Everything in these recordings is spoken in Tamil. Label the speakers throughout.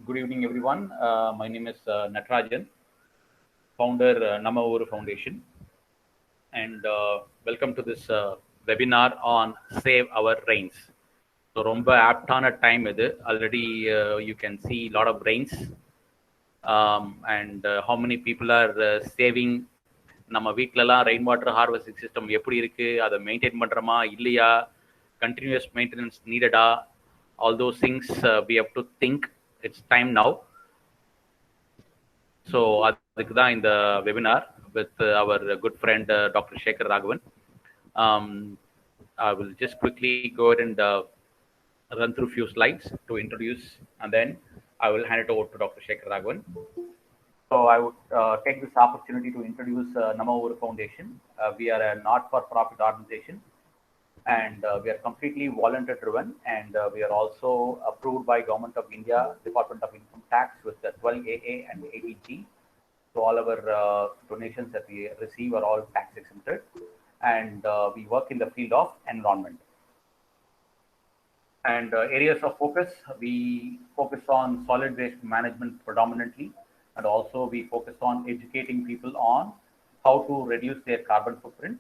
Speaker 1: Good evening, everyone. My name is Natarajan, founder Namma Oru Foundation, and welcome to this webinar on Save Our Rains. So, romba aptana time idu. Already you can see a lot of rains, and how many people are saving. நம்ம வீட்டிலலாம் ரெயின் வாட்டர் ஹார்வெஸ்டிங் சிஸ்டம் எப்படி இருக்கு, அதை மெயின்டைன் பண்றோமா இல்லையா, கண்டினியூஸ் மெயின்டெனன்ஸ் நீடடா, all those things we have to think. It's time now. So, அதுக்கு தான் இந்த webinar with our good friend Dr. Shekhar Raghavan. I will just quickly go ahead and run through few slides to introduce, and then I will hand it over to Dr. Shekhar Raghavan. So, I would take this opportunity to introduce Namma Oru Foundation. We are a not-for-profit organization, and we are completely volunteer driven, and we are also approved by Government of India, Department of Income Tax with the 12AA and 18G. So all our donations that we receive are all tax exempted, and we work in the field of environment. And areas of focus, we focus on solid waste management predominantly, and also we focus on educating people on how to reduce their carbon footprint,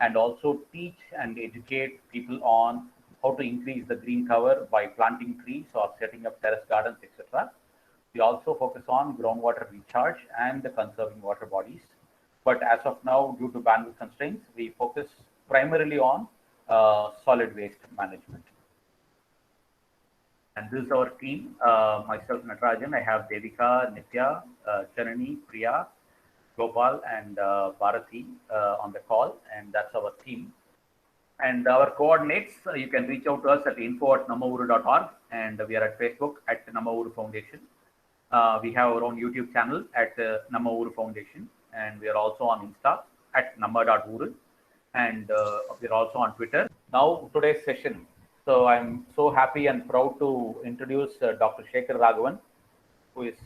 Speaker 1: and also teach and educate people on how to increase the green cover by planting trees or setting up terrace gardens, etc. We also focus on groundwater recharge and the conserving water bodies. But as of now, due to bandwidth constraints, we focus primarily on solid waste management. And this is our team. Myself, Natarajan. I have Devika, Nitya, Janani, Priya, Gopal, and Bharati on the call, and that's our team. And our coordinates, you can reach out to us at info@nammaoru.org, and we are at Facebook at Namma Oru Foundation. We have our own YouTube channel at Namma Oru Foundation, and we are also on Insta at namma.oru, and we are also on Twitter. Now, today's session. So I'm so happy and proud to introduce Dr. Shekhar Raghavan, who is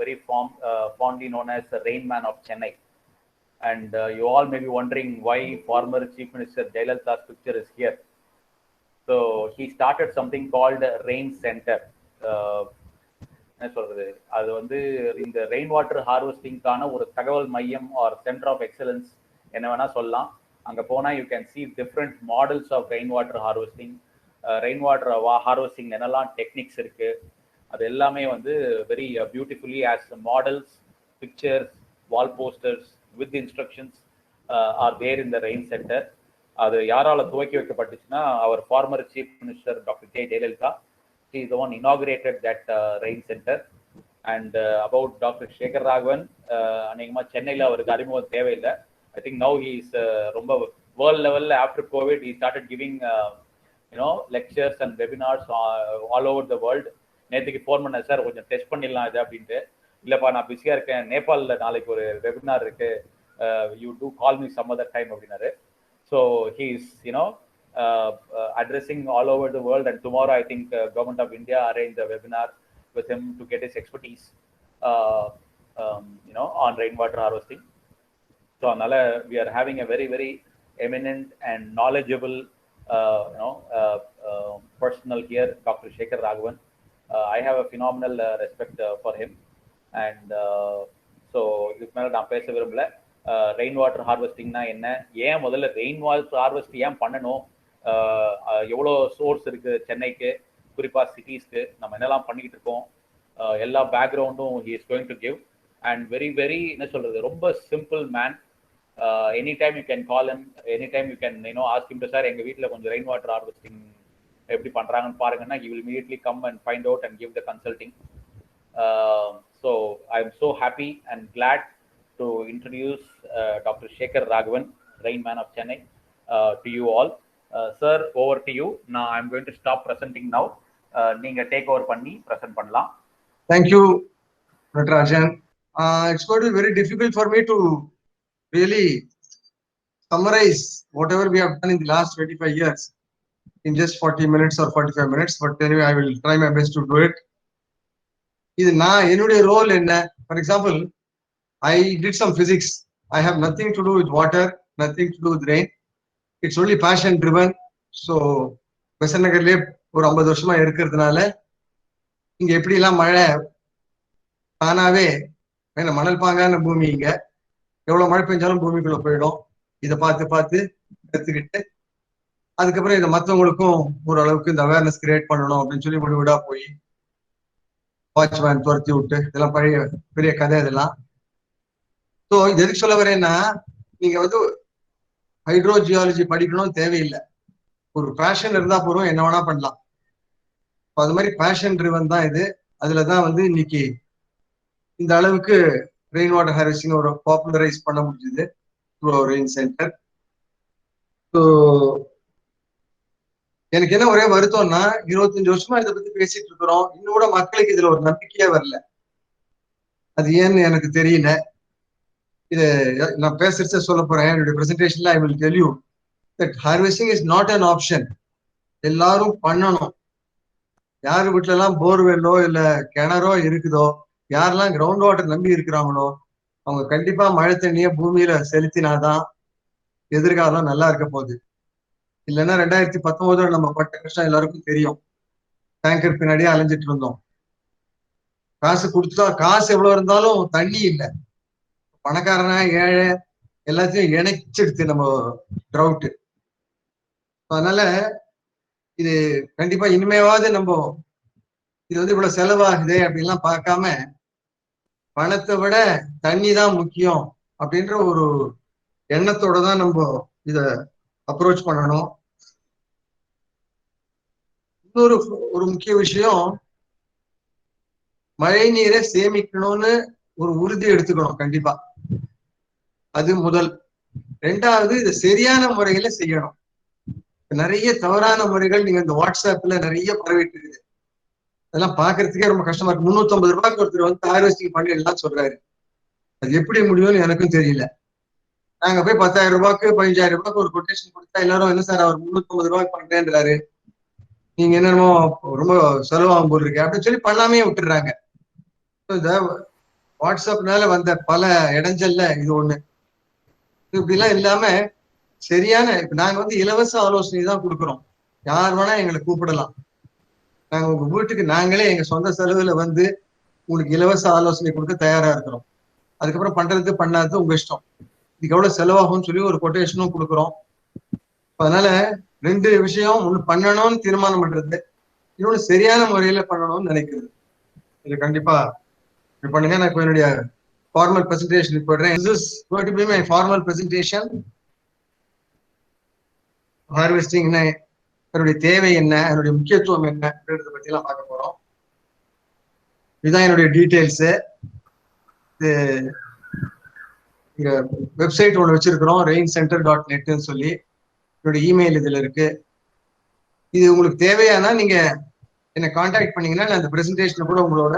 Speaker 1: very fondly known as the Rain Man of Chennai. And you all may be wondering why former Chief Minister Jayalalitha's picture is here. So he started something called Rain Center. என்ன சொல்றது, அது வந்து இந்த ரெயின் வாட்டர் ஹார்வெஸ்டிங்கான ஒரு தகவல் மையம் ஆர் சென்டர் ஆஃப் எக்ஸலன்ஸ் என்ன வேணா சொல்லலாம். அங்கே போனால் you can see different models of rain water harvesting. Rain water harvesting என்னெல்லாம் டெக்னிக்ஸ் இருக்கு, அது எல்லாமே வந்து very beautifully as models, pictures, wall posters with instructions are there in the rain centre. அது யாரால துவக்கி வைக்கப்பட்டுச்சுன்னா அவர் former chief minister doctor Jayalalithaa. He is the one inaugurated that rain center. And about Dr. Shekhar Raghavan, அநேகமா சென்னையில் அவருக்கு அறிமுகம் தேவையில்லை. I think now he is ரொம்ப world level after COVID he started giving lectures and webinars all over the world. நேற்றுக்கு ஃபோன் பண்ண சார் கொஞ்சம் டெஸ்ட் பண்ணிடலாம் இது அப்படின்ட்டு. இல்லைப்பா நான் பிஸியாக இருக்கேன், நேபாளில் நாளைக்கு ஒரு வெபினார் இருக்கு, you do call me some other time அப்படின்னாரு. So he is addressing all over the world, and tomorrow I think Government of India arranged a webinar with him to get his expertise on rainwater harvesting. So anala we are having a very very eminent and knowledgeable personal here, Dr. Shekhar Raghavan. I have a phenomenal respect for him, and so இதுக்கு மேல நான் பேச விரும்பல. ரெயின் வாட்டர் ஹார்வெஸ்டிங்னா என்ன, ஏன் முதல்ல ரெயின் வாட்டர் ஹார்வெஸ்ட் ஏன் பண்ணணும், எவ்வளோ சோர்ஸ் இருக்கு சென்னைக்கு, குறிப்பா சிட்டிஸ்க்கு, நம்ம என்னெல்லாம் பண்ணிக்கிட்டு இருக்கோம், எல்லா பேக்ரவுண்டும் he is going to give. And very very என்ன சொல்றது, ரொம்ப simple man. Any time you can call him, any time you can ask him to sir எங்க வீட்டில் கொஞ்சம் ரெயின் வாட்டர் ஹார்வெஸ்டிங் எப்படி பண்றாங்கன்னு பாருங்கன்னா he will immediately come and find out and give the consulting. So I am so happy and glad to introduce Dr. Shekhar Raghavan, Rain Man of Chennai, to you all. Sir, over to you. Now I am going to stop presenting now. நீங்க டேக் ஓவர் பண்ணி பிரசன்ட் பண்ணலாம்.
Speaker 2: Thank you, Natarajan. It's going to be very difficult for me to really summarize whatever we have done in the last 25 years in just 40 minutes or 45 minutes, but anyway I will try my best to do it. இது நான் என்னுடைய ரோல் என்ன, for example I did some physics. I have nothing to do with water, nothing to do with rain. It's only passion driven. So Besant நகர்லயே ஒரு 50 வருஷமா இருக்கிறதுனால இங்க எப்படி எல்லாம் மழை தானாவே மணல் பாங்கான பூமி, இங்க எவ்வளவு மழை பெஞ்சாலும் பூமிக்குள்ள போயிடும். இதை பார்த்து பார்த்து கத்துக்கிட்டு அதுக்கப்புறம் இதை மற்றவங்களுக்கும் ஓரளவுக்கு இந்த அவேர்னஸ் கிரியேட் பண்ணணும் அப்படின்னு சொல்லி வீடு வீடா போய் வாட்ச்மேன் துரத்தி விட்டு, இதெல்லாம் பழைய பெரிய கதை இதெல்லாம். ஸோ இது எதுக்கு சொல்ல வரேன்னா, நீங்க வந்து ஹைட்ரோ ஜியாலஜி படிக்கணும் தேவையில்லை, ஒரு பேஷன் இருந்தா போறோம், என்ன வேணா பண்ணலாம். அது மாதிரி பேஷன் ட்ரிவன் தான் இது. அதுலதான் வந்து இன்னைக்கு இந்த அளவுக்கு ரெயின் வாட்டர் ஹார்வெஸ்டிங் ஒரு பாப்புலரைஸ் பண்ண முடிஞ்சது ரெயின் சென்டர். ஸோ எனக்கு என்ன ஒரே வருத்தம்னா, 25 வருஷமா இதை பத்தி பேசிட்டு இருக்கிறோம், இன்னும் கூட மக்களுக்கு இதுல ஒரு நம்பிக்கையே வரல. அது ஏன்னு எனக்கு தெரியல. இது நான் பேசுறத சொல்ல போறேன் என்னுடைய பிரசன்டேஷன்ல. I will tell you that harvesting is not an option. எல்லாரும் பண்ணணும். யார் வீட்டுல எல்லாம் போர்வெல்லோ இல்ல கிணறோ இருக்குதோ, யாரெல்லாம் கிரவுண்ட் வாட்டர் நம்பி இருக்கிறாங்களோ, அவங்க கண்டிப்பா மழை தண்ணியை பூமியில செலுத்தினாதான் எதிர்காலம் நல்லா இருக்க போகுது. இல்லைன்னா 2019 நம்ம பட்ட கஷ்டம் எல்லாருக்கும் தெரியும். டேங்கர் பின்னாடியே அலைஞ்சிட்டு இருந்தோம். காசு கொடுத்தா காசு எவ்வளவு இருந்தாலும் தண்ணி இல்லை. பணக்காரனா ஏழை எல்லாத்தையும் இணைச்சிடுது நம்ம ட்ரவுட். அதனால இது கண்டிப்பா இனிமேவாவது நம்ம இது வந்து இவ்வளவு செலவாகுது அப்படின்லாம் பார்க்காம, பணத்தை விட தண்ணி தான் முக்கியம் அப்படின்ற ஒரு எண்ணத்தோட தான் நம்ம இத அப்ரோச் பண்ணணும். இன்னொரு ஒரு முக்கிய விஷயம், மழை நீரை சேமிக்கணும்னு ஒரு உறுதி எடுத்துக்கணும் கண்டிப்பா. அது முதல். ரெண்டாவது, இதை சரியான முறையில செய்யணும். நிறைய தவறான முறைகள் நீங்க இந்த வாட்ஸ்அப்ல நிறைய பரவிட்டு இருக்குது. அதெல்லாம் பாக்குறதுக்கே ரொம்ப கஷ்டமா இருக்கு. 350 ரூபாய்க்கு ஒருத்தர் வந்து ஹார்வெஸ்டிங் பண்ணி எல்லாம் சொல்றாரு. அது எப்படி முடியும்னு எனக்கும் தெரியல. நாங்க போய் 10,000 ரூபாய்க்கு 15,000 ரூபாய்க்கு ஒரு கொட்டேஷன் கொடுத்தா எல்லாரும் என்ன சார் அவர் 350 ரூபாய்க்கு பண்றேன்றாரு, நீங்க என்னமோ ரொம்ப செலவாகும் போல் இருக்கு அப்படின்னு சொல்லி பண்ணாமே விட்டுடுறாங்க. இந்த வாட்ஸ்அப்னால வந்த பல இடைஞ்சல்ல இது ஒண்ணு. இப்படிலாம் இல்லாம சரியான, இப்ப நாங்க வந்து இலவச ஆலோசனை தான் கொடுக்குறோம். யார் வேணா எங்களை கூப்பிடலாம். நாங்க உங்க வீட்டுக்கு நாங்களே எங்க சொந்த செலவுல வந்து உங்களுக்கு இலவச ஆலோசனை கொடுக்க தயாரா இருக்கிறோம். அதுக்கப்புறம் பண்றது பண்ணாதது உங்க இஷ்டம். இதுக்கு எவ்வளவு செலவாகும்னு சொல்லி ஒரு கொட்டேஷனும் கொடுக்குறோம். அதனால 2 விஷயம், ஒண்ணு பண்ணணும்னு தீர்மானம் பண்றது, இன்னொன்னு சரியான முறையில பண்ணணும்னு நினைக்கிறது. இது கண்டிப்பா பண்ணுங்க. நான் இப்ப என்னுடைய ஃபார்மல் பிரசன்டேஷன் போடுறேன். This is going to be my formal presentation. Harvesting அதனுடைய தேவை என்ன, அதனுடைய முக்கியத்துவம் என்ன அப்படின்றத பத்தி எல்லாம் பார்க்க போறோம். இதுதான் என்னுடைய டீடைல்ஸ். இங்க வெப்சைட் ஒன்று வச்சிருக்கிறோம், reincenter.net சொல்லி. என்னுடைய இமெயில் இதுல இருக்கு. இது உங்களுக்கு தேவையானா நீங்க என்னை கான்டாக்ட் பண்ணீங்கன்னா நான் அந்த பிரசன்டேஷனை கூட உங்களோட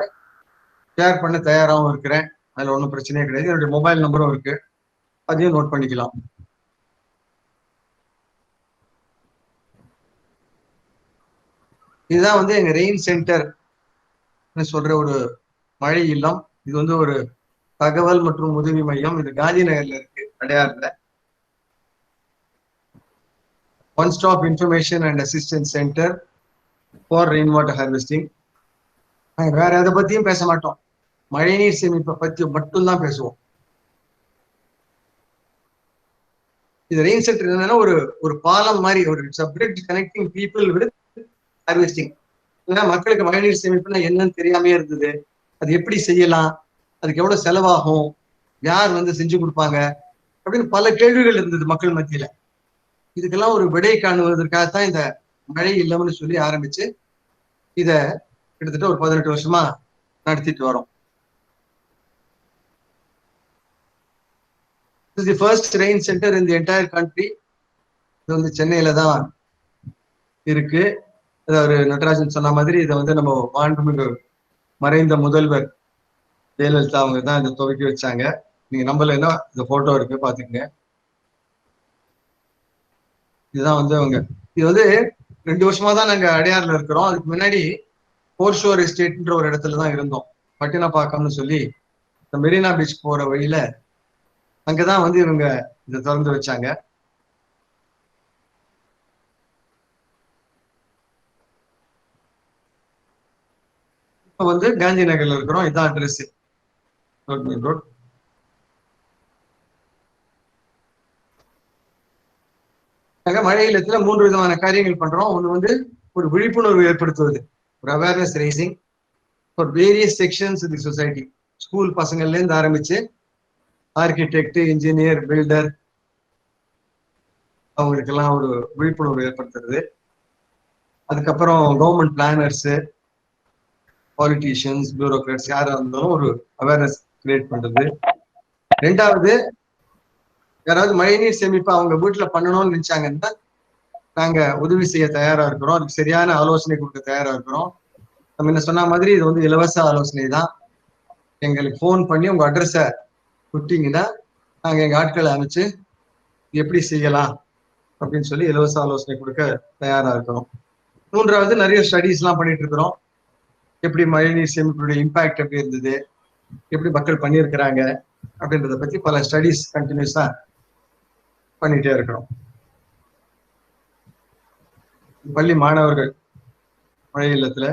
Speaker 2: ஷேர் பண்ண தயாராகவும் இருக்கிறேன். அதுல ஒன்றும் பிரச்சனையே கிடையாது. என்னுடைய மொபைல் நம்பரும் இருக்கு, அதையும் நோட் பண்ணிக்கலாம். இதுதான் வந்து எங்க ரெயின் சென்டர் சொல்ற ஒரு மழை இல்லம். இது வந்து ஒரு தகவல் மற்றும் உதவி மையம். இது காந்தி நகர்ல இருக்கு, அடையாறுல. One stop information and assistance centre for rain water harvesting. வேற எதை பத்தியும் பேச மாட்டோம், மழைநீர் சேமிப்பை பத்தி மட்டும்தான் பேசுவோம். இது ரெயின் சென்டர் என்னன்னா ஒரு பாலம் மாதிரி, ஒரு bridge connecting people with harvesting. மக்களுக்கு மழைநீர் சேமிப்புனா என்னன்னு தெரியாமே இருந்தது. அது எப்படி செய்யலாம், அதுக்கு எவ்வளவு செலவாகும், யார் வந்து செஞ்சு கொடுப்பாங்க அப்படின்னு பல கேள்விகள் இருந்தது மக்கள் மத்தியில. இதுக்கெல்லாம் ஒரு விடை காணுவதற்காகத்தான் இந்த மழை இல்லம்னு சொல்லி ஆரம்பிச்சு இத கிட்டத்தட்ட ஒரு 18 வருஷமா நடத்திட்டு வரோம். This is the first rain center in the entire country. இது வந்து சென்னையில தான் இருக்கு. அதாவது நடராஜன் சொன்ன மாதிரி இதை வந்து நம்ம மாண்புமிகு மறைந்த முதல்வர் ஜெயலலிதா அவங்க தான் இதை துவக்கி வச்சாங்க. நீங்க நம்பலைன்னா இந்த போட்டோ இருக்கு, பாத்துக்கங்க. இதுதான் வந்து அவங்க. இது வந்து 2 வருஷமா தான் நாங்க அடையாறுல இருக்கிறோம். அதுக்கு முன்னாடி போர்ஷோர் எஸ்டேட்ன்ற ஒரு இடத்துலதான் இருந்தோம், பட்டினப்பாக்கம்னு சொல்லி. இந்த மெரினா பீச் போற வழியில அங்கதான் வந்து இவங்க இதை திறந்து வச்சாங்க. இப்போ வந்து காந்தி நகர்ல இருக்கிறோம். இதான் அட்ரஸ். ரோட். மழை இல்லத்துல 3 விதமான காரியங்கள் பண்றோம். ஒண்ணு வந்து ஒரு விழிப்புணர்வு ஏற்படுத்துவது, ஒரு awareness raising for various sections in the society. School பசங்கள்ல இருந்து ஆரம்பிச்சு ஆர்கிடெக்ட், இன்ஜினியர், பில்டர் அவங்களுக்கெல்லாம் ஒரு விழிப்புணர்வு ஏற்படுத்துறது. அதுக்கப்புறம் கவர்மெண்ட் பிளானர்ஸ், பாலிட்டிஷியன்ஸ், பியூரோக்ராட்ஸ் யாரா இருந்தாலும் ஒரு அவேர்னஸ் கிரியேட் பண்றது. ரெண்டாவது, யாராவது மழைநீர் சேமிப்பு அவங்க வீட்டுல பண்ணணும்னு நினைச்சாங்கன்னா நாங்க உதவி செய்ய தயாரா இருக்கிறோம். அதுக்கு சரியான ஆலோசனை கொடுக்க தயாரா இருக்கிறோம். நம்ம என்ன சொன்ன மாதிரி இது வந்து இலவச ஆலோசனை தான். எங்களுக்கு போன் பண்ணி உங்க அட்ரஸ கொடுத்தீங்கன்னா நாங்க எங்க ஆட்களை அமைச்சு எப்படி செய்யலாம் அப்படின்னு சொல்லி இலவச ஆலோசனை கொடுக்க தயாரா இருக்கிறோம். மூன்றாவது, நிறைய ஸ்டடிஸ் எல்லாம் பண்ணிட்டு இருக்கிறோம். எப்படி மழைநீர் சேமிப்புடைய இம்பாக்ட் எப்படி இருந்தது, எப்படி மக்கள் பண்ணியிருக்கிறாங்க அப்படின்றத பத்தி பல ஸ்டடிஸ் கண்டினியூஸா பண்ணிட்டே இருக்கிறோம். பள்ளி மாணவர்கள் மழை இல்லத்துல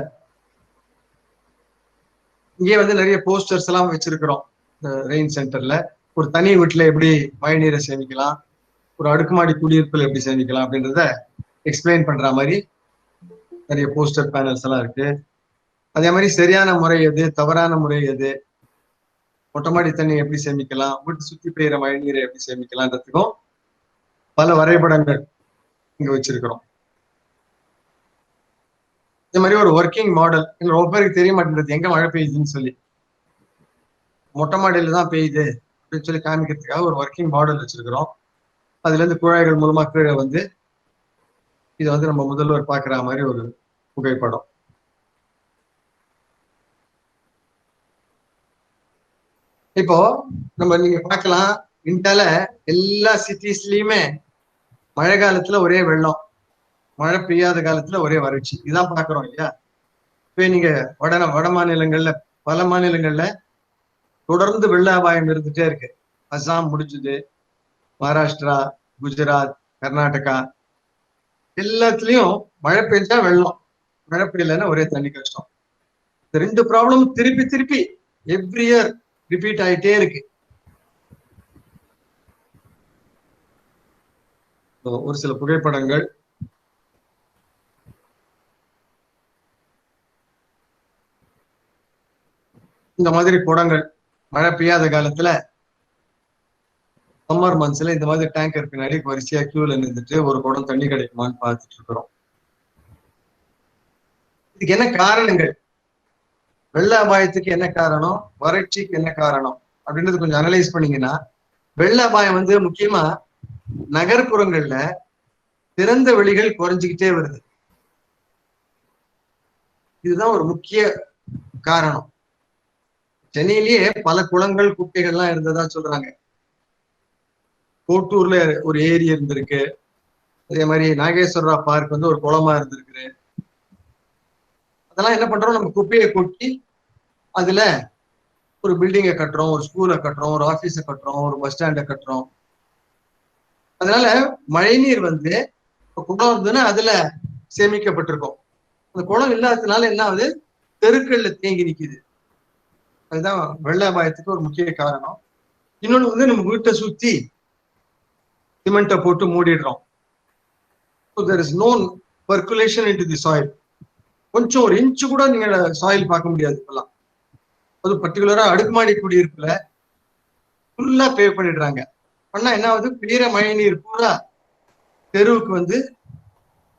Speaker 2: இங்கே வந்து நிறைய போஸ்டர்ஸ் எல்லாம் வச்சிருக்கிறோம். ரெயின் சென்டர்ல ஒரு தனி வீட்டுல எப்படி மழை நீரை சேமிக்கலாம், ஒரு அடுக்குமாடி குடியிருப்புல எப்படி சேமிக்கலாம் அப்படின்றத எக்ஸ்பிளைன் பண்ற மாதிரி நிறைய போஸ்டர் பேனல்ஸ் எல்லாம் இருக்கு. அதே மாதிரி சரியான முறை எது, தவறான முறை எது, மொட்டை மாடி தண்ணி எப்படி சேமிக்கலாம், வீட்டு சுத்தி பெய்யுற மழை நீரை எப்படி சேமிக்கலாம்ன்றதுக்கும் பல வரைபடங்கள் இங்க வச்சிருக்கிறோம். இந்த மாதிரி ஒரு ஒர்க்கிங் மாடல் ரொம்ப பேருக்கு தெரிய மாட்டேங்குது எங்க மழை பெய்யுதுன்னு சொல்லி. மொட்டை மாடியில தான் பெய்யுது அப்படின்னு சொல்லி காமிக்கிறதுக்காக ஒரு ஒர்க்கிங் மாடல் வச்சிருக்கிறோம். அதுல இருந்து குழாய்கள் மூலமா கீழே வந்து இதை வந்து நம்ம முதல்வர் பாக்குற மாதிரி ஒரு புகைப்படம். இப்போ நம்ம நீங்க பார்க்கலாம், இன்டால எல்லா சிட்டிஸ்லயுமே மழை காலத்துல ஒரே வெள்ளம், மழை பெய்யாத காலத்துல ஒரே வறட்சி. இதான் பாக்குறோம் இல்லையா? இப்ப நீங்க வட மாநிலங்கள்ல, பல மாநிலங்கள்ல தொடர்ந்து வெள்ள அபாயம் இருந்துட்டே இருக்கு. அசாம் முடிஞ்சது, மகாராஷ்டிரா, குஜராத், கர்நாடகா எல்லாத்துலயும் மழை பெய்ஞ்சா வெள்ளம், மழை பெய்யலன்னா ஒரே தண்ணி கஷ்டம். இந்த ரெண்டு ப்ராப்ளம் திருப்பி திருப்பி எவ்ரி இயர் ரிப்பீட் ஆயிட்டே இருக்கு. ஒரு சில புகைப்படங்கள். இந்த மாதிரி குடங்கள் மழை பெய்யாத காலத்துல சம்மர் மந்த்ஸ்ல இந்த மாதிரி டேங்கர் பின்னாடி வரிசையா கியூல நின்றுட்டு ஒரு குடம் தண்ணி கிடைக்குமான்னு பார்த்துட்டு இருக்கிறோம். இதுக்கு என்ன காரணங்கள், வெள்ள அபாயத்துக்கு என்ன காரணம், வறட்சிக்கு என்ன காரணம் அப்படின்றது கொஞ்சம் அனலைஸ் பண்ணீங்கன்னா, வெள்ள அபாயம் வந்து முக்கியமா நகர்ப்புறங்கள்ல திறந்த வெளிகள் குறைஞ்சுக்கிட்டே வருது. இதுதான் ஒரு முக்கிய காரணம். சென்னையிலேயே பல குளங்கள், குட்டைகள்லாம் இருந்ததா சொல்றாங்க. கோட்டூர்ல ஒரு ஏரி இருந்திருக்கு. அதே மாதிரி நாகேஸ்வரா பார்க் வந்து ஒரு குளமா இருந்திருக்கு. அதெல்லாம் என்ன பண்றோம், நம்ம குப்பையை கொட்டி அதுல ஒரு பில்டிங்கை கட்டுறோம், ஒரு ஸ்கூலை கட்டுறோம், ஒரு ஆபீஸை கட்டுறோம், ஒரு பஸ் ஸ்டாண்டை கட்டுறோம். அதனால மழைநீர் வந்து குளம் இருந்ததுன்னா அதுல சேமிக்கப்பட்டிருக்கும். அந்த குளம் இல்லாததுனால என்ன ஆகுது, தெருக்கள்ல தேங்கி நிக்குது. அதுதான் வெள்ள அபாயத்துக்கு ஒரு முக்கிய காரணம். இன்னொன்னு வந்து நம்ம வீட்டை சுத்தி சிமெண்ட்டை போட்டு மூடிடுறோம். So there is no percolation into the soil. கொஞ்சம் ஒரு இன்ச்சு கூட நீங்க சாயில் பார்க்க முடியாது இப்பெல்லாம். அது பர்டிகுலரா அடுக்குமாடி குடியிருப்புல ஃபுல்லா பே பண்ணிடுறாங்க. பண்ணா என்ன ஆகுது, பெய்யுற மழை நீர் பூரா தெருவுக்கு வந்து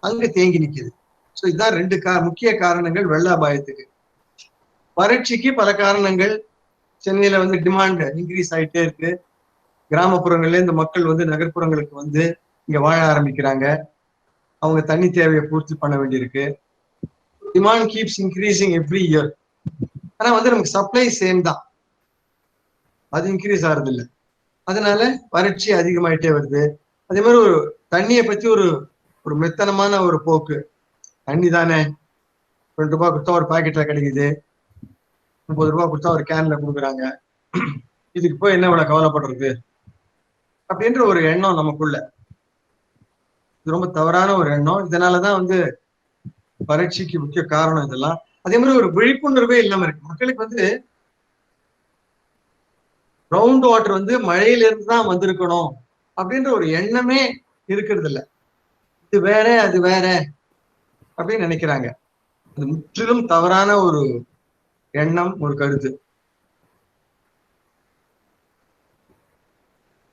Speaker 2: அங்க தேங்கி நிக்குது. ஸோ இதுதான் ரெண்டு முக்கிய காரணங்கள் வெள்ள அபாயத்துக்கு. வறட்சிக்கு பல காரணங்கள். சென்னையில வந்து டிமாண்ட் இன்க்ரீஸ் ஆயிட்டே இருக்கு. கிராமப்புறங்கள்ல இந்த மக்கள் வந்து நகர்ப்புறங்களுக்கு வந்து இங்க வாழ ஆரம்பிக்கிறாங்க. அவங்க தண்ணி தேவையை பூர்த்தி பண்ண வேண்டியிருக்கு. Demand keeps increasing every year. ஆனா வந்து நமக்கு சப்ளை சேம் தான், அது இன்க்ரீஸ் ஆறது இல்லை. அதனால வறட்சி அதிகமாயிட்டே வருது. அதே மாதிரி ஒரு தண்ணியை பத்தி ஒரு மெத்தனமான ஒரு போக்கு. தண்ணி தானே, 2 ரூபாய் கொடுத்தா ஒரு பாக்கெட்ல கிடைக்குது, 30 ரூபாய் கொடுத்தா ஒரு கேன்ல கொடுக்குறாங்க, இதுக்கு போய் என்ன இவ்வளவு கவலைப்படுறது அப்படின்ற ஒரு எண்ணம் நமக்குள்ள. இது ரொம்ப தவறான ஒரு எண்ணம். இதனாலதான் வந்து வறட்சிக்கு முக்கிய காரணம் இதெல்லாம். அதே மாதிரி ஒரு விழிப்புணர்வே இல்லாம இருக்கு. மக்களுக்கு வந்து கிரவுண்ட் வாட்டர் வந்து மழையில இருந்து தான் வந்திருக்கணும் அப்படின்ற ஒரு எண்ணமே இருக்கிறது இல்ல. இது வேற அது வேற அப்படின்னு நினைக்கிறாங்க. அது முற்றிலும் தவறான ஒரு எண்ணம், ஒரு கருத்து.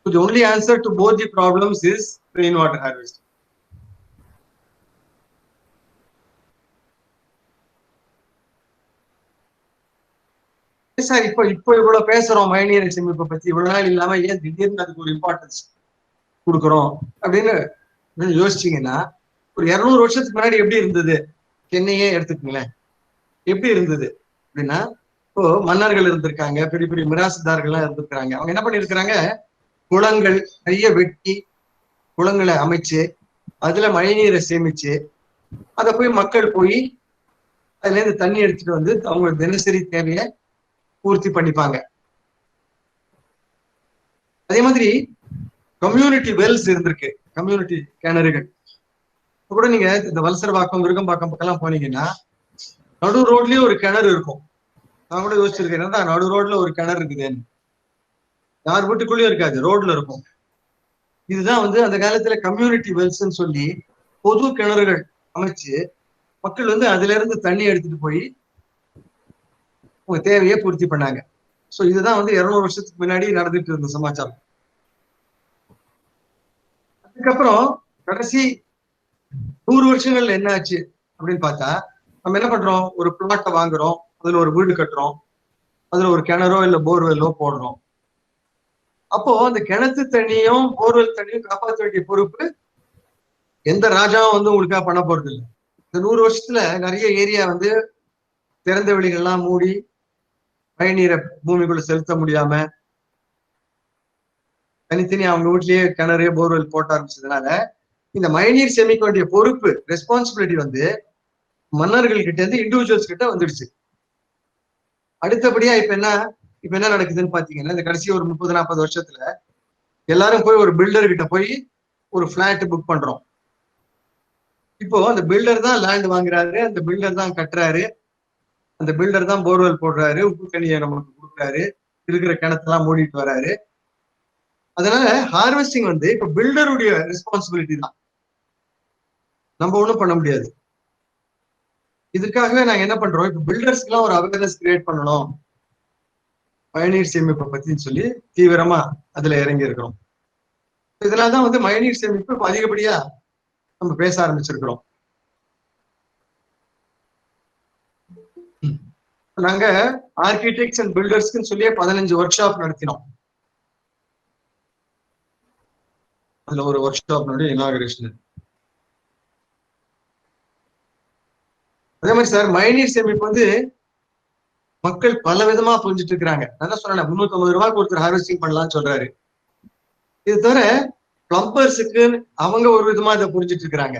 Speaker 2: The only answer to both the problems is rainwater harvesting. Sir இப்போ இவ்வளவு பேசுறோம் மழைநீர் சேமிப்பை பத்தி, இவ்வளவு நாள் இல்லாம ஏன் திடீர்னு அதுக்கு ஒரு இம்பார்ட்டன்ஸ் கொடுக்குறோம் அப்படின்னு யோசிச்சீங்கன்னா, ஒரு 200 வருஷத்துக்கு முன்னாடி எப்படி இருந்தது சென்னையே எடுத்துக்கங்களேன். எப்படி இருந்தது அப்படின்னா, இப்போ மன்னர்கள் இருந்திருக்காங்க, பெரிய பெரிய மிராசுதார்கள்லாம் இருந்திருக்கிறாங்க. அவங்க என்ன பண்ணிருக்கிறாங்க, குளங்கள் நிறைய வெட்டி குளங்களை அமைச்சு அதுல மழைநீரை சேமிச்சு அதை போய் மக்கள் போய் அதுல இருந்து தண்ணி எடுத்துட்டு வந்து அவங்க தினசரி தேவையை பூர்த்தி பண்ணிப்பாங்க. அதே மாதிரி கம்யூனிட்டி வெல்ஸ் இருந்திருக்கு, கம்யூனிட்டி கிணறுகள். இப்ப கூட நீங்க இந்த வலசரவாக்கம், விருகம்பாக்கம் பக்கம்லாம் போனீங்கன்னா நடு ரோட்லயே ஒரு கிணறு இருக்கும். நான் கூட யோசிச்சிருக்கேன், நடு ரோட்ல ஒரு கிணறு இருக்குதுன்னு. யார் வீட்டுக்குள்ளேயும் இருக்காது, ரோட்ல இருக்கும். இதுதான் வந்து அந்த காலத்துல கம்யூனிட்டி வெல்ஸ்ன்னு சொல்லி பொது கிணறுகள் அமைச்சு மக்கள் வந்து அதுல இருந்து தண்ணி எடுத்துட்டு போய் உங்க தேவையை பூர்த்தி பண்ணாங்க. சோ இதுதான் வந்து 200 வருஷத்துக்கு முன்னாடி நடந்துட்டு இருந்த சமாச்சாரம். அதுக்கப்புறம் கடைசி 100 வருஷங்கள்ல என்ன ஆச்சு அப்படின்னு பார்த்தா, நம்ம என்ன பண்றோம், ஒரு பிளாட்டை வாங்குறோம், அதுல ஒரு வீடு கட்டுறோம், அதுல ஒரு கிணறோ இல்ல போர்வெல்லோ போடுறோம். அப்போ அந்த கிணத்து தண்ணியும் போர்வெல் தண்ணியும் காப்பாற்ற வேண்டிய பொறுப்பு எந்த ராஜாவும் வந்து உங்களுக்காக பண்ண போறது இல்லை. இந்த 100 வருஷத்துல நிறைய ஏரியா வந்து திறந்த வெளிகள்லாம் மூடி மழைநீரை பூமிக்குள்ள செலுத்த முடியாம தனித்தனி அவங்க வீட்லயே கிணறு போர்வெல் போட்ட ஆரம்பிச்சதுனால இந்த மழைநீர் சேமிக்க வேண்டிய பொறுப்பு, ரெஸ்பான்சிபிலிட்டி வந்து மன்னர்கள் கிட்ட இருந்து இண்டிவிஜுவல்ஸ் கிட்ட வந்துடுச்சு. அடுத்தபடியா இப்ப என்ன நடக்குதுன்னு பாத்தீங்கன்னா, இந்த கடைசி ஒரு 30-40 வருஷத்துல எல்லாரும் போய் ஒரு பில்டர் கிட்ட போய் ஒரு பிளாட் புக் பண்றோம். இப்போ அந்த பில்டர் தான் லேண்ட் வாங்குறாரு, அந்த பில்டர் தான் கட்டுறாரு, அந்த பில்டர் தான் போர்வெல் போடுறாரு, உப்பு தண்ணியை நமக்கு கொடுக்குறாரு, இருக்கிற கிணத்தெல்லாம் மூடிட்டு வராரு. அதனால ஹார்வெஸ்டிங் வந்து இப்ப பில்டருடைய ரெஸ்பான்சிபிலிட்டி தான், நம்ம ஒண்ணும் பண்ண முடியாது. இதுக்காகவே நாங்க என்ன பண்றோம், இப்ப பில்டர்ஸ்க்கு எல்லாம் ஒரு அவேர்னஸ் கிரியேட் பண்ணணும் மழைநீர் சேமிப்பை பத்தின்னு சொல்லி தீவிரமா அதுல இறங்கி இருக்கிறோம். இதனாலதான் வந்து மழைநீர் சேமிப்பு அதிகப்படியா நம்ம பேச ஆரம்பிச்சிருக்கிறோம். நாங்க ஆர்கிடெக்ட்ஸ் அண்ட் பில்டர்ஸ்க்குன்னு சொல்லி 15 ஒர்க் ஷாப் நடத்தினோம். அதுல ஒரு ஒர்க் ஷாப் இனாகரேஷன். அதே மாதிரி சார் மழைநீர் சேமிப்பு வந்து மக்கள் பல விதமா புரிஞ்சுட்டு இருக்கிறாங்க. நான் சொன்னேன் 350 ரூபாய்க்கு ஒருத்தர் ஹார்வெஸ்டிங் பண்ணலாம்னு சொல்றாரு. இது தவிர பிளம்பர்ஸுக்கு அவங்க ஒரு விதமா இதை புரிஞ்சுட்டு இருக்கிறாங்க,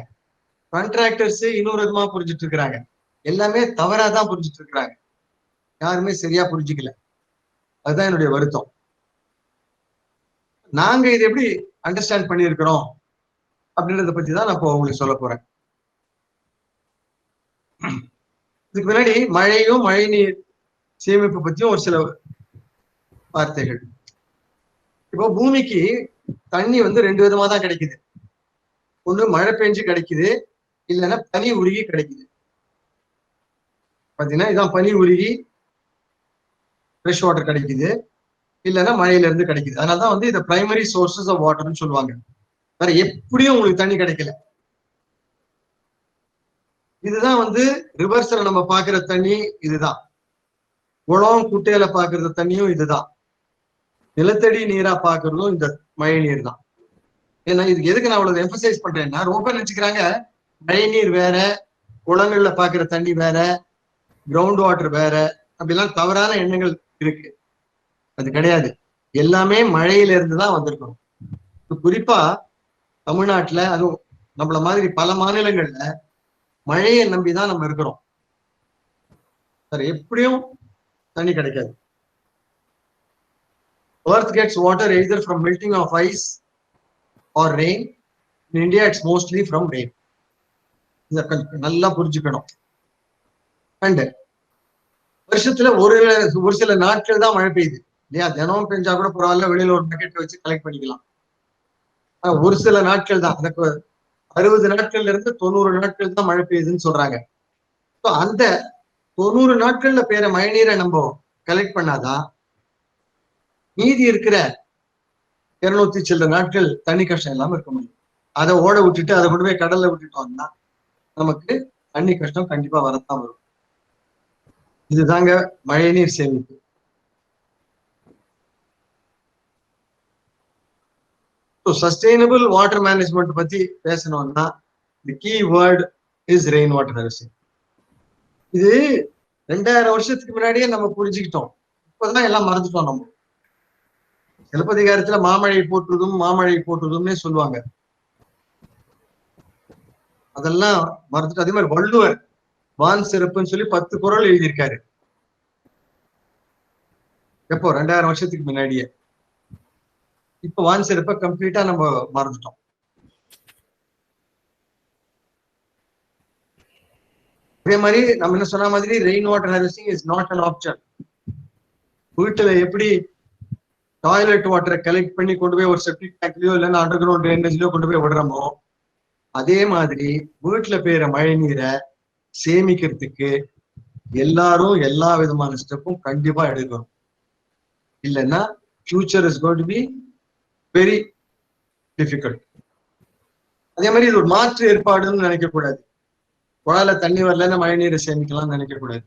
Speaker 2: கான்ட்ராக்டர்ஸ் இன்னொரு விதமா புரிஞ்சுட்டு இருக்கிறாங்க. எல்லாமே தவறாதான் புரிஞ்சுட்டு இருக்கிறாங்க, யாருமே சரியா புரிஞ்சுக்கல. அதுதான் என்னுடைய வருத்தம். நாங்க இதை எப்படி அண்டர்ஸ்டாண்ட் பண்ணியிருக்கிறோம் அப்படின்றத பத்தி தான் நான் இப்போ உங்களுக்கு சொல்ல போறேன். இதுக்கு முன்னாடி மழையும் மழைநீர் சேமிப்பு பத்தியும் ஒரு சில வார்த்தைகள். இப்போ பூமிக்கு தண்ணி வந்து 2 விதமா தான் கிடைக்குது. ஒண்ணு மழை பெஞ்சு கிடைக்குது, இல்லைன்னா பனி உருகி கிடைக்குது. பாத்தீங்கன்னா இதான் பனி உருகி ஃப்ரெஷ் வாட்டர் கிடைக்குது, இல்லைன்னா மழையில இருந்து கிடைக்குது. அதனாலதான் வந்து இதை பிரைமரி சோர்சஸ் ஆஃப் வாட்டர்னு சொல்லுவாங்க. வேற எப்படியும் உங்களுக்கு தண்ணி கிடைக்கல. இதுதான் வந்து ரிவர்ஸ்ல நம்ம பாக்குற தண்ணி இதுதான், குளம் குட்டையில பாக்குற தண்ணியும் இதுதான், நிலத்தடி நீரா பாக்குறதும் இந்த மழை நீர் தான். ஏன்னா இதுக்கு எதுக்கு நான் அவ்வளவு எம்பசைஸ் பண்றேன்னா, ரொம்ப பேர் நினைச்சுக்கிறாங்க மழை நீர் வேற, குளங்கள்ல பாக்குற தண்ணி வேற, கிரவுண்ட் வாட்டர் வேற, அப்படிலாம் தவறான எண்ணங்கள் இருக்கு. அது கிடையாது, எல்லாமே மழையில இருந்துதான் வந்திருக்கணும். குறிப்பா தமிழ்நாட்டுல, அதுவும் நம்மள மாதிரி பல மாநிலங்கள்ல மழையை நம்பிதான் நம்ம இருக்கிறோம். சார் எப்படியும் தண்ணி கிடைக்காது. Earth gets water either from melting of ice or rain. In India, it's mostly from rain. இத நல்லா புரிஞ்சுக்கணும். அண்ட் வருஷத்துல ஒரு சில நாட்கள் தான் மழை பெய்யுது இல்லையா? தினம் பெஞ்சா கூட பரவாயில்ல, வெளியில ஒரு பக்கெட் வச்சு கலெக்ட் பண்ணிக்கலாம். ஒரு சில நாட்கள் தான், எனக்கு 60 நாட்கள்ல இருந்து 90 நாட்கள் தான் மழை பெய்யுதுன்னு சொல்றாங்க. அந்த 90 நாட்கள்ல பெய்யற மழை நீரை நம்ம கலெக்ட் பண்ணாதான் மீதி இருக்கிற 200 சில நாட்கள் தண்ணி கஷ்டம் இல்லாம இருக்க முடியும். அதை ஓட விட்டுட்டு அதை கொண்டு போய் கடல்ல விட்டுட்டோம்னா நமக்கு தண்ணி கஷ்டம் கண்டிப்பா வரத்தான் வரும். இதுதாங்க மழைநீர் சேமிப்பு. சஸ்டைனபிள் வாட்டர் மேனேஜ்மெண்ட் பத்தி பேசணும்னா the keyword is rain water harvesting. இது 2000 வருஷத்துக்கு முன்னாடியே நம்ம புரிஞ்சுக்கிட்டோம். இப்பதான் எல்லாம் மறந்துட்டோம். நம்ம சிலப்பதிகாரத்துல மாமழை போற்றுதும்னே சொல்லுவாங்க. அதெல்லாம் மறந்துட்டு, அதே மாதிரி வள்ளுவர் வான் சிறப்புன்னு சொல்லி 10 குறள் எழுதியிருக்காரு. எப்போ? 2000 வருஷத்துக்கு முன்னாடியே. இப்ப வான் சிறப்பை கம்ப்ளீட்டா நம்ம மறந்துட்டோம். அதே மாதிரி நம்ம என்ன சொன்ன மாதிரி rain water harvesting is not an option. வீட்டுல எப்படி டாய்லெட் வாட்டரை கலெக்ட் பண்ணி கொண்டு போய் ஒரு செப்டிக் டேங்க்லயோ இல்லைன்னா அண்டர் கிரவுண்ட் ட்ரைனேஜ்லயோ கொண்டு போய் விடுறோமோ, அதே மாதிரி வீட்டுல பெய்யற மழை நீரை சேமிக்கிறதுக்கு எல்லாரும் எல்லா விதமான ஸ்டெப்பும் கண்டிப்பா எடுக்கணும். இல்லைன்னா future is going to be very difficult. அதே மாதிரி இது ஒரு மாற்று ஏற்பாடுன்னு நினைக்க கூடாது. குழால தண்ணி வரலன்னா மழை நீரை சேமிக்கலாம்னு நினைக்க கூடாது.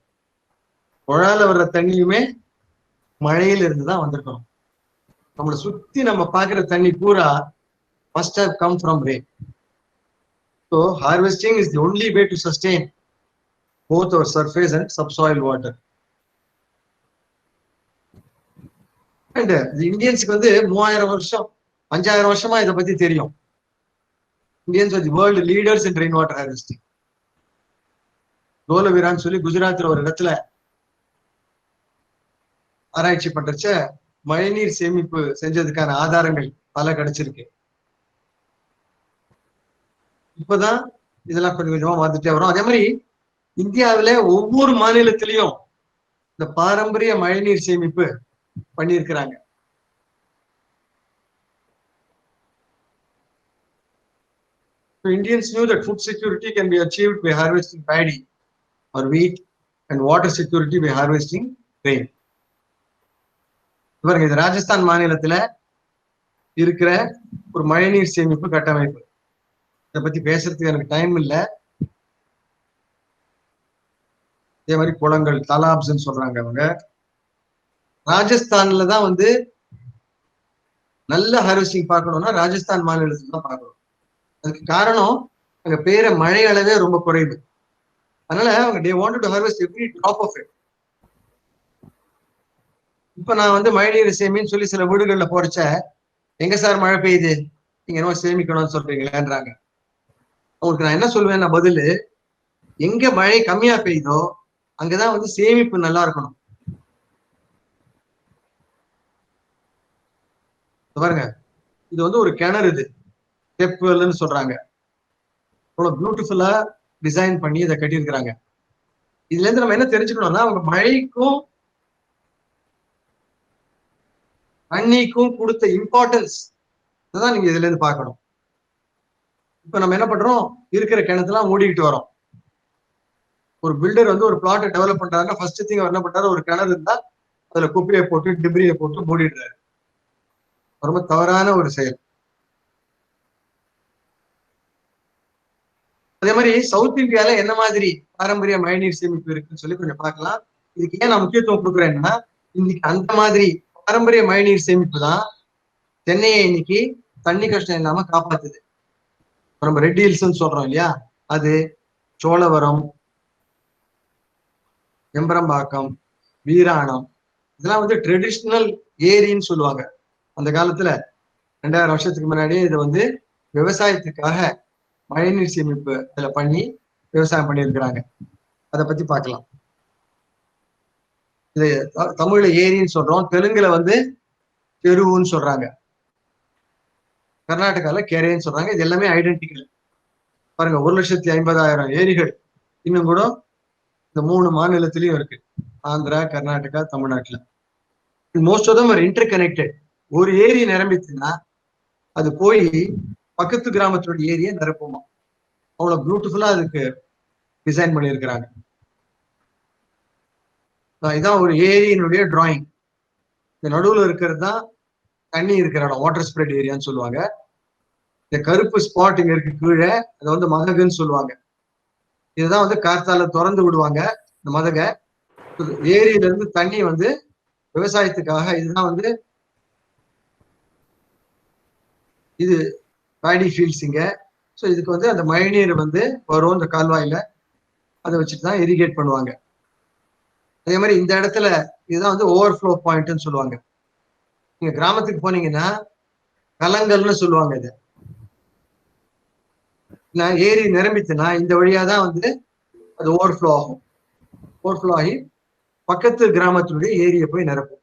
Speaker 2: குழால வர்ற தண்ணியுமே மழையில இருந்துதான் வந்திருக்கணும். நம்மளை சுத்தி நம்ம பாக்குற தண்ணி பூரா must have come from rain. So harvesting is the only way to sustain both our surface and subsoil water. And the Indians வந்து 3000 வருஷம் 5000 வருஷமா இதை பத்தி தெரியும். Indians are the world leaders in rainwater harvesting. தோலவிரான்னு சொல்லி குஜராத்ல ஒரு இடத்துல ஆராய்ச்சி பண்றச்ச மழைநீர் சேமிப்பு செஞ்சதுக்கான ஆதாரங்கள் பல கிடைச்சிருக்கு. இப்பதான் இதெல்லாம் கொஞ்சம் கொஞ்சமா வந்துட்டே வரும். அதே மாதிரி இந்தியாவில ஒவ்வொரு மாநிலத்திலையும் இந்த பாரம்பரிய மழைநீர் சேமிப்பு பண்ணியிருக்கிறாங்க. So Indians knew that food security can be achieved by harvesting paddy or wheat and water security by harvesting rain. இவருங்க இது ராஜஸ்தான் மாநிலத்துல இருக்கிற ஒரு மழைநீர் சேமிப்பு கட்டமைப்பு. இதை பத்தி பேசுறதுக்கு எனக்கு டைம் இல்லை. அதே மாதிரி குளங்கள் தலாப்ஸ்ன்னு சொல்றாங்க அவங்க. ராஜஸ்தான்ல தான் வந்து நல்ல ஹார்வெஸ்டிங் பார்க்கணும்னா ராஜஸ்தான் மாநிலத்துல தான் பார்க்கணும். அதுக்கு காரணம் அங்க பெய்யற மழை அளவே ரொம்ப குறைவு. அதனால அவங்க they wanted to harvest every drop of it. இப்ப நான் வந்து மழைநீர் சேமின்னு சொல்லி சில வீடுகள்ல போறச்ச, எங்க சார் மழை பெய்யுது, நீங்க என்ன சேமிக்கணும்னு சொல்றீங்களேன்றாங்க. அவங்களுக்கு நான் என்ன சொல்லுவேன், நான் பதில், எங்க மழை கம்மியா பெய்யுதோ அங்கதான் வந்து சேமிப்பு நல்லா இருக்கணும். பாருங்க, இது வந்து ஒரு கிணறு, இது ஸ்டெப் வெல்னு சொல்றாங்க. அவ்வளவு பியூட்டிஃபுல்லா டிசைன் பண்ணி இதை கட்டியிருக்கிறாங்க. இதுல இருந்து நம்ம என்ன தெரிஞ்சுக்கணும்னா, அவங்க மழைக்கும் தண்ணிக்கும் கொடுத்த இம்பார்ட்டன்ஸ் தான் நீங்க இதுல இருந்து பார்க்கணும். இப்ப நம்ம என்ன பண்றோம், இருக்கிற கிணத்துலாம் மூடிக்கிட்டு வரோம். ஒரு பில்டர் வந்து ஒரு பிளாட்டை டெவலப் பண்றாருன்னா ஃபர்ஸ்ட் திங் அவர் என்ன பண்றாரு, ஒரு கிணறு இருந்தா அதுல குப்பையை போட்டு டிப்ரியை போட்டு மூடிடுறாரு. ரொம்ப தவறான ஒரு செயல். அதே மாதிரி சவுத் இந்தியால என்ன மாதிரி பாரம்பரிய மழைநீர் சேமிப்பு இருக்குன்னு சொல்லி கொஞ்சம் பார்க்கலாம். இதுக்கு ஏன் நான் முக்கியத்துவம் கொடுக்குறேன்னா, இன்னைக்கு அந்த மாதிரி பாரம்பரிய மழைநீர் சேமிப்பு தான் சென்னையை இன்னைக்கு தண்ணி கஷ்டம் இல்லாம காப்பாத்துது. நம்ம ரெட் ஹில்ஸ்ன்னு சொல்றோம் இல்லையா, அது சோழவரம், எம்பரம்பாக்கம், வீராணம், இதெல்லாம் வந்து ட்ரெடிஷ்னல் ஏரின்னு சொல்லுவாங்க. அந்த காலத்துல 2000 வருஷத்துக்கு முன்னாடியே இதை வந்து விவசாயத்துக்காக மழைநீர் சேமிப்பு இதுல பண்ணி விவசாயம் பண்ணியிருக்கிறாங்க. அதை பத்தி பார்க்கலாம். இது தமிழ்ல ஏரின்னு சொல்றோம், தெலுங்குல வந்து தெருவுன்னு சொல்றாங்க, கர்நாடகால கெரேன்னு சொல்றாங்க. இது எல்லாமே ஐடென்டிக்கல். பாருங்க, 1,50,000 ஏரிகள் இன்னும் கூட இந்த 3 மாநிலத்திலயும் இருக்கு. ஆந்திரா, கர்நாடகா, தமிழ்நாட்டுல. Most of them are interconnected. ஒரு ஏரி நிரம்பிச்சுன்னா அது போய் பக்கத்து கிராமத்தோட ஏரியை நிரப்புமா. அவ்வளவு பியூட்டிஃபுல்லா அதுக்கு டிசைன் பண்ணியிருக்கிறாங்க. இதான் ஒரு ஏரியினுடைய டிராயிங். இந்த நடுவுல இருக்கிறது தான் தண்ணி இருக்கிற இடம், வாட்டர் ஸ்ப்ரெட் ஏரியான்னு சொல்லுவாங்க. இந்த கருப்பு ஸ்பாட் இங்க இருக்கு கீழே, அதை வந்து மதகுன்னு சொல்லுவாங்க. இதுதான் வந்து காத்தால திறந்து விடுவாங்க இந்த மதக. ஏரியில இருந்து தண்ணி வந்து விவசாயத்துக்காக, இதுதான் வந்து இது பேடி ஃபீல்ட்ஸ் இங்க. ஸோ இதுக்கு வந்து அந்த மழைநீர் வந்து வரும் இந்த கால்வாயில, அதை வச்சுட்டு தான் இரிகேட் பண்ணுவாங்க. அதே மாதிரி இந்த இடத்துல இதுதான் வந்து ஓவர்ஃப்ளோ பாயிண்ட்னு சொல்லுவாங்க. நீங்க கிராமத்துக்கு போனீங்கன்னா கலங்கல்னு சொல்லுவாங்க. இது ஏரி நிரம்பிச்சுன்னா இந்த வழியா தான் வந்து அது ஓவர்ஃப்ளோ ஆகும். ஓவர்ஃப்ளோ ஆகி பக்கத்து கிராமத்தினுடைய ஏரியை போய் நிரப்பும்.